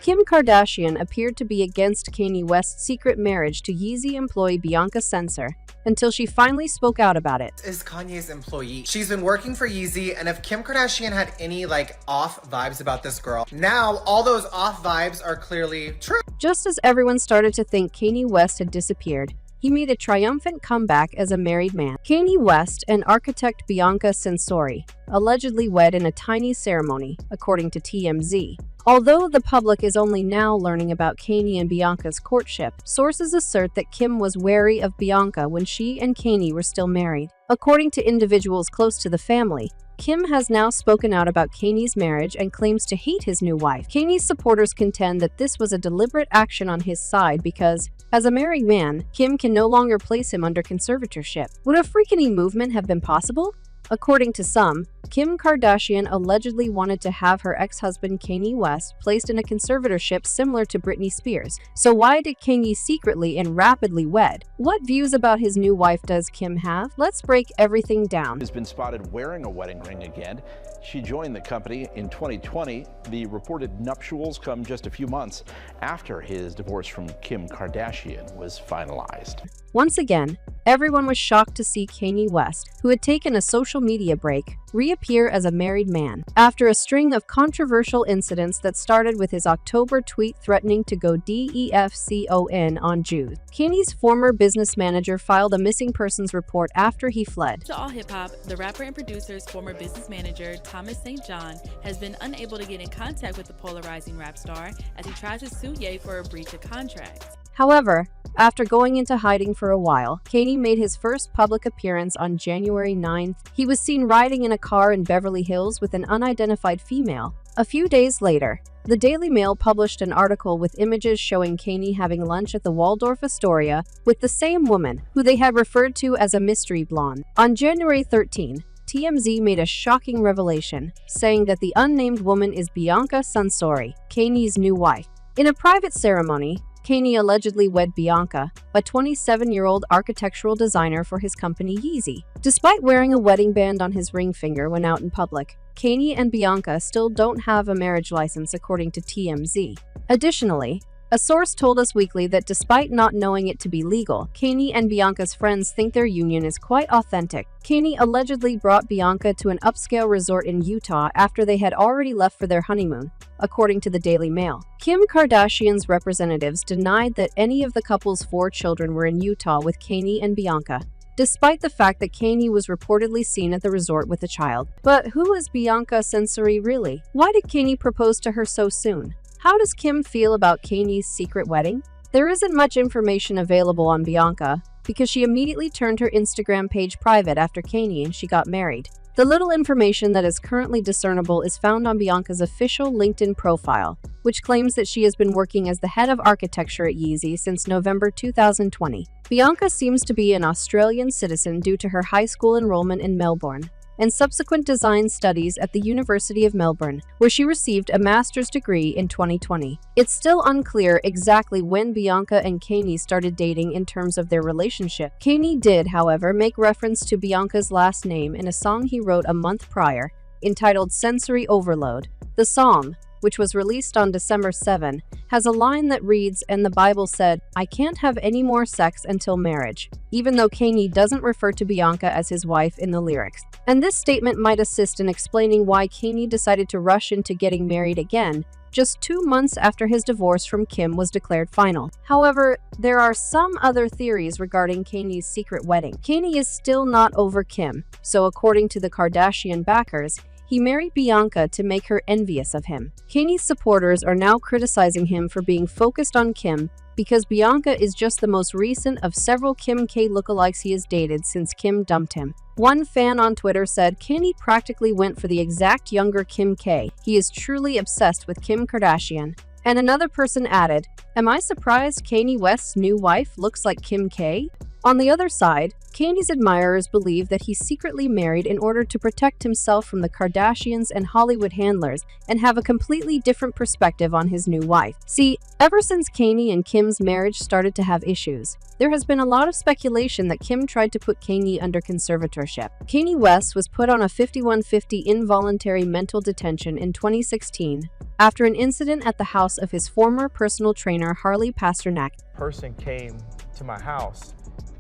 Kim Kardashian appeared to be against Kanye West's secret marriage to Yeezy employee Bianca Censor until she finally spoke out about it. Is Kanye's employee. She's been working for Yeezy, and if Kim Kardashian had any off vibes about this girl, now all those off vibes are clearly true. Just as everyone started to think Kanye West had disappeared, he made a triumphant comeback as a married man. Kanye West and architect Bianca Censor allegedly wed in a tiny ceremony, according to TMZ. Although the public is only now learning about Kanye and Bianca's courtship, sources assert that Kim was wary of Bianca when she and Kanye were still married. According to individuals close to the family, Kim has now spoken out about Kanye's marriage and claims to hate his new wife. Kanye's supporters contend that this was a deliberate action on his side because, as a married man, Kim can no longer place him under conservatorship. Would a freaking movement have been possible? According to some, Kim Kardashian allegedly wanted to have her ex-husband Kanye West placed in a conservatorship similar to Britney Spears. So why did Kanye secretly and rapidly wed? What views about his new wife does Kim have? Let's break everything down. Has been spotted wearing a wedding ring again. She joined the company in 2020. The reported nuptials come just a few months after his divorce from Kim Kardashian was finalized. Once again, everyone was shocked to see Kanye West, who had taken a social media break, reappear as a married man. After a string of controversial incidents that started with his October tweet threatening to go DEFCON on Jews, Kanye's former business manager filed a missing persons report after he fled. To All Hip Hop, the rapper and producer's former business manager, Thomas St. John, has been unable to get in contact with the polarizing rap star as he tries to sue Ye for a breach of contract. However, after going into hiding for a while, Kanye made his first public appearance on January 9th. He was seen riding in a car in Beverly Hills with an unidentified female. A few days later, the Daily Mail published an article with images showing Kanye having lunch at the Waldorf Astoria with the same woman, who they had referred to as a mystery blonde. On January 13, TMZ made a shocking revelation, saying that the unnamed woman is Bianca Censor, Kanye's new wife. In a private ceremony, Kanye allegedly wed Bianca, a 27-year-old architectural designer for his company Yeezy. Despite wearing a wedding band on his ring finger when out in public, Kanye and Bianca still don't have a marriage license according to TMZ. Additionally, a source told Us Weekly that despite not knowing it to be legal, Kanye and Bianca's friends think their union is quite authentic. Kanye allegedly brought Bianca to an upscale resort in Utah after they had already left for their honeymoon, according to the Daily Mail. Kim Kardashian's representatives denied that any of the couple's 4 children were in Utah with Kanye and Bianca, despite the fact that Kanye was reportedly seen at the resort with a child. But who is Bianca Censor really? Why did Kanye propose to her so soon? How does Kim feel about Kanye's secret wedding? There isn't much information available on Bianca because she immediately turned her Instagram page private after Kanye and she got married. The little information that is currently discernible is found on Bianca's official LinkedIn profile, which claims that she has been working as the head of architecture at Yeezy since November 2020. Bianca seems to be an Australian citizen due to her high school enrollment in Melbourne and subsequent design studies at the University of Melbourne, where she received a master's degree in 2020. It's still unclear exactly when Bianca and Kanye started dating in terms of their relationship. Kanye did, however, make reference to Bianca's last name in a song he wrote a month prior, entitled Sensory Overload. The song, which was released on December 7, has a line that reads, "And the Bible said, I can't have any more sex until marriage," even though Kanye doesn't refer to Bianca as his wife in the lyrics. And this statement might assist in explaining why Kanye decided to rush into getting married again, just 2 months after his divorce from Kim was declared final. However, there are some other theories regarding Kanye's secret wedding. Kanye is still not over Kim, so according to the Kardashian backers, he married Bianca to make her envious of him. Kanye's supporters are now criticizing him for being focused on Kim because Bianca is just the most recent of several Kim K lookalikes he has dated since Kim dumped him. One fan on Twitter said Kanye practically went for the exact younger Kim K. He is truly obsessed with Kim Kardashian. And another person added, "Am I surprised Kanye West's new wife looks like Kim K?" On the other side, Kanye's admirers believe that he secretly married in order to protect himself from the Kardashians and Hollywood handlers and have a completely different perspective on his new wife. See, ever since Kanye and Kim's marriage started to have issues, there has been a lot of speculation that Kim tried to put Kanye under conservatorship. Kanye West was put on a 5150 involuntary mental detention in 2016 after an incident at the house of his former personal trainer Harley Pasternak. Person came to my house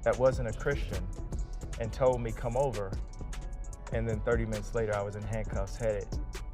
that wasn't a Christian and told me come over, and then 30 minutes later I was in handcuffs headed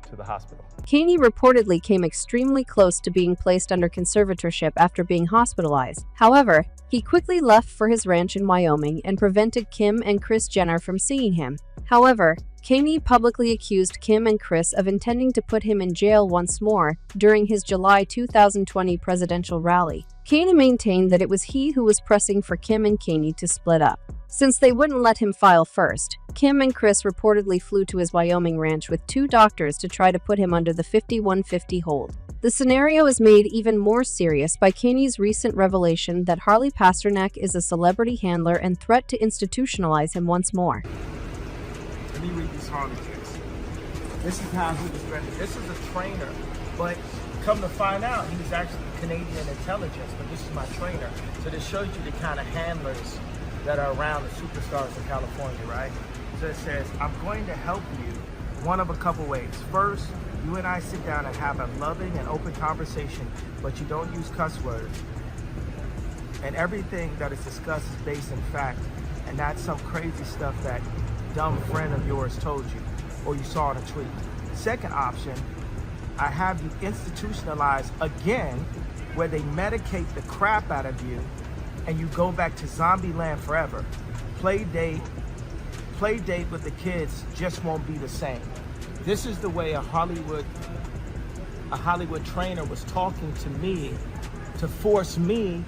to the hospital. Kanye reportedly came extremely close to being placed under conservatorship after being hospitalized. However, he quickly left for his ranch in Wyoming and prevented Kim and Kris Jenner from seeing him. However, Kanye publicly accused Kim and Kris of intending to put him in jail once more during his July 2020 presidential rally. Kanye maintained that it was he who was pressing for Kim and Kanye to split up. Since they wouldn't let him file first, Kim and Kris reportedly flew to his Wyoming ranch with 2 doctors to try to put him under the 5150 hold. The scenario is made even more serious by Kanye's recent revelation that Harley Pasternak is a celebrity handler and threat to institutionalize him once more. Let me read these Harley tricks. This is how he was rendered. This is a trainer, but come to find out, he was actually Canadian intelligence, but this is my trainer. So this shows you the kind of handlers that are around the superstars in California, right? So it says, I'm going to help you one of a couple ways. First, you and I sit down and have a loving and open conversation, but you don't use cuss words. And everything that is discussed is based in fact, and not some crazy stuff that dumb friend of yours told you or you saw in a tweet. Second option, I have you institutionalized again, where they medicate the crap out of you and you go back to zombie land forever. Play date with the kids just won't be the same. This is the way a Hollywood trainer was talking to me to force me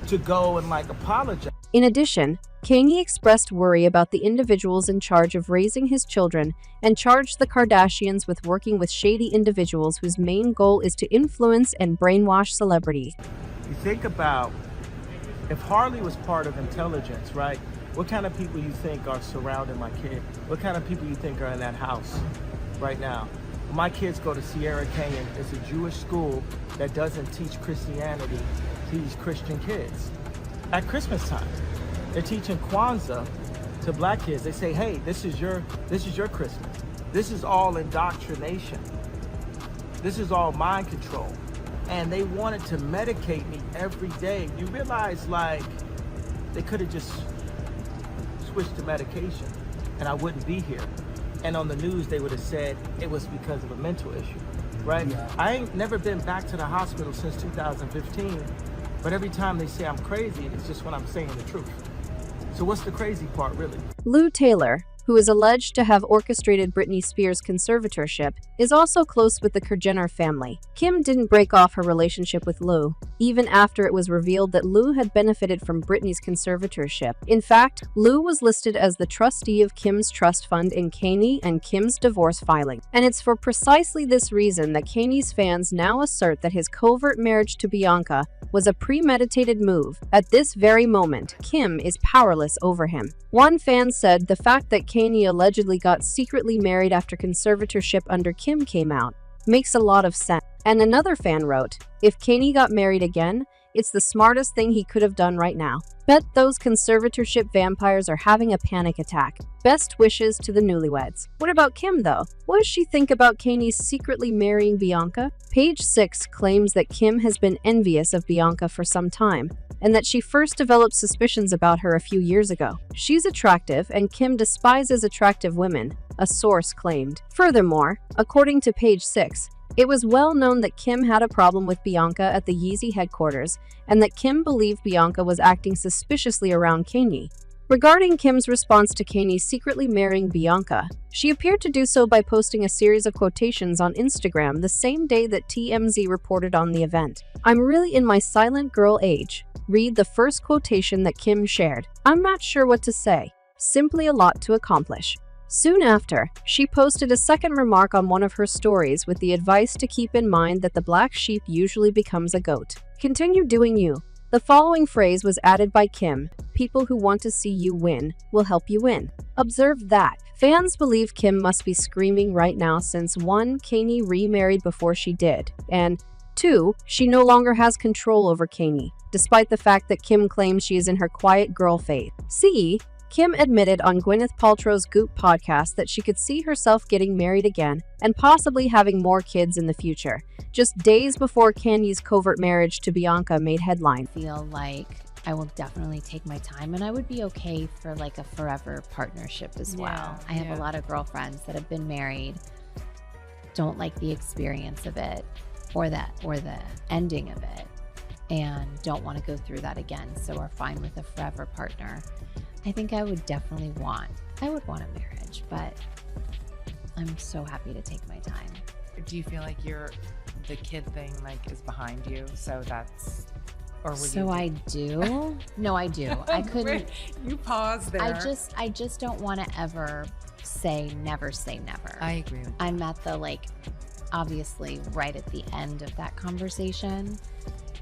to go and apologize. In addition, Kanye expressed worry about the individuals in charge of raising his children and charged the Kardashians with working with shady individuals whose main goal is to influence and brainwash celebrities. You think about if Harley was part of intelligence, right? What kind of people you think are surrounding my kid? What kind of people you think are in that house right now? My kids go to Sierra Canyon. It's a Jewish school that doesn't teach Christianity, teach Christian kids. At Christmas time, they're teaching Kwanzaa to black kids. They say, hey, this is your Christmas. This is all indoctrination. This is all mind control. And they wanted to medicate me every day. You realize they could have just switched to medication and I wouldn't be here. And on the news, they would have said it was because of a mental issue, right? Yeah. I ain't never been back to the hospital since 2015, but every time they say I'm crazy, it's just when I'm saying the truth. So what's the crazy part, really? Lou Taylor, who is alleged to have orchestrated Britney Spears' conservatorship, is also close with the Jenner family. Kim didn't break off her relationship with Lou, even after it was revealed that Lou had benefited from Britney's conservatorship. In fact, Lou was listed as the trustee of Kim's trust fund in Kanye and Kim's divorce filing. And it's for precisely this reason that Kanye's fans now assert that his covert marriage to Bianca was a premeditated move. At this very moment, Kim is powerless over him. One fan said the fact that Kanye allegedly got secretly married after conservatorship under Kim came out makes a lot of sense. And another fan wrote, if Kanye got married again, it's the smartest thing he could have done right now. Bet those conservatorship vampires are having a panic attack. Best wishes to the newlyweds. What about Kim, though? What does she think about Kanye secretly marrying Bianca? Page 6 claims that Kim has been envious of Bianca for some time, and that she first developed suspicions about her a few years ago. She's attractive, and Kim despises attractive women, a source claimed. Furthermore, according to Page 6, it was well known that Kim had a problem with Bianca at the Yeezy headquarters, and that Kim believed Bianca was acting suspiciously around Kanye. Regarding Kim's response to Kanye secretly marrying Bianca, she appeared to do so by posting a series of quotations on Instagram the same day that TMZ reported on the event. I'm really in my silent girl age. Read the first quotation that Kim shared. I'm not sure what to say. Simply a lot to accomplish. Soon after, she posted a second remark on one of her stories with the advice to keep in mind that the black sheep usually becomes a goat. Continue doing you. The following phrase was added by Kim: "People who want to see you win will help you win." Observe that. Fans believe Kim must be screaming right now since 1. Kanye remarried before she did, and 2. She no longer has control over Kanye, despite the fact that Kim claims she is in her quiet girl phase. C. Kim admitted on Gwyneth Paltrow's Goop podcast that she could see herself getting married again and possibly having more kids in the future, just days before Kanye's covert marriage to Bianca made headlines. Feel like I will definitely take my time, and I would be okay for like a forever partnership as well. I have a lot of girlfriends that have been married, don't like the experience of it or the ending of it, and don't want to go through that again, so are fine with a forever partner. I think I would want a marriage, but I'm so happy to take my time. Do you feel like the kid thing like is behind you? So that's, or would so you? I do. No, I do. I couldn't. You pause there. I just don't want to ever never say never. I agree with you. I'm at the obviously right at the end of that conversation.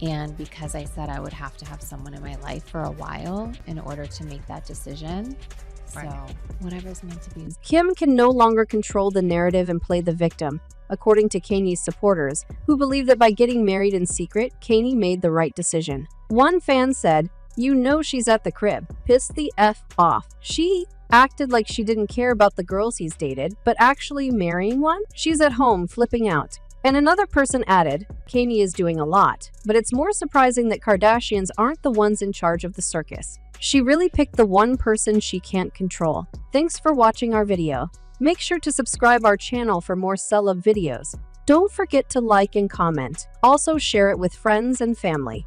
And because I said I would have to have someone in my life for a while in order to make that decision. Right. So whatever's meant to be. Kim can no longer control the narrative and play the victim, according to Kanye's supporters, who believe that by getting married in secret, Kanye made the right decision. One fan said, "You know she's at the crib, pissed the F off. She acted like she didn't care about the girls he's dated, but actually marrying one? She's at home flipping out." And another person added, "Kanye is doing a lot, but it's more surprising that Kardashians aren't the ones in charge of the circus. She really picked the one person she can't control." Thanks for watching our video. Make sure to subscribe our channel for more celeb videos. Don't forget to like and comment. Also share it with friends and family.